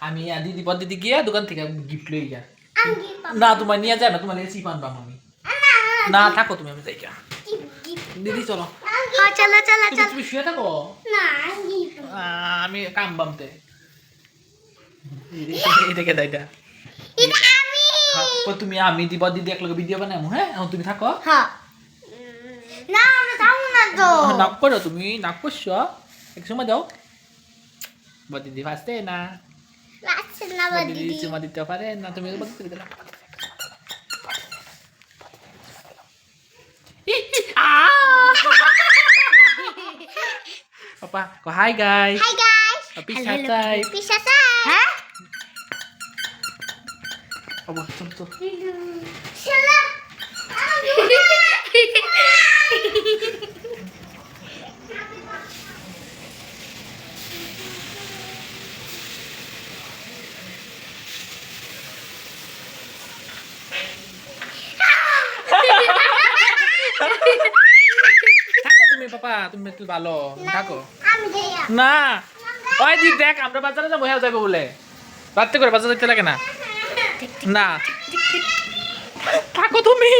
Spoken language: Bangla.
আমি দিদি দিদি গিয়া দোকান থেকে গিফট লই গিয়া না তোমার নিয়ে যায় না তোমার লেগে চিপ আনবাম আমি না থাকো তুমি আমি যাই গিয়া দিদি চলো হ্যাঁ চলো চলো চলো তুমি শুয়ে থাকো না আমি কাম বামতে এটাকে দাইটা এটা আমি তুমি আমি দিব দিদি একলগে ভিডিও বানামু হ্যাঁ এখন তুমি থাকো হ্যাঁ না আমি থাকবো না তো নাক করো তুমি নাক করছো এক সময় দাও দিদি ফার্স্টে না লাস্ট না দিদি দিদি চুমা দিতে পারে না তুমি বলতে দিলা Papa, go hi guys. Hi guys. Peace outside. Peace outside. Hah? Apa? Tuh. Salah. থাকো তুমি পাপা তুমি একটু ভালো থাকো আমি যাই না ওই দি দেখ আমরা বাজারে যাবো হয়ে যাবো বলে রাত্রে করে বাজার যেতে লাগে না না থাকো তুমি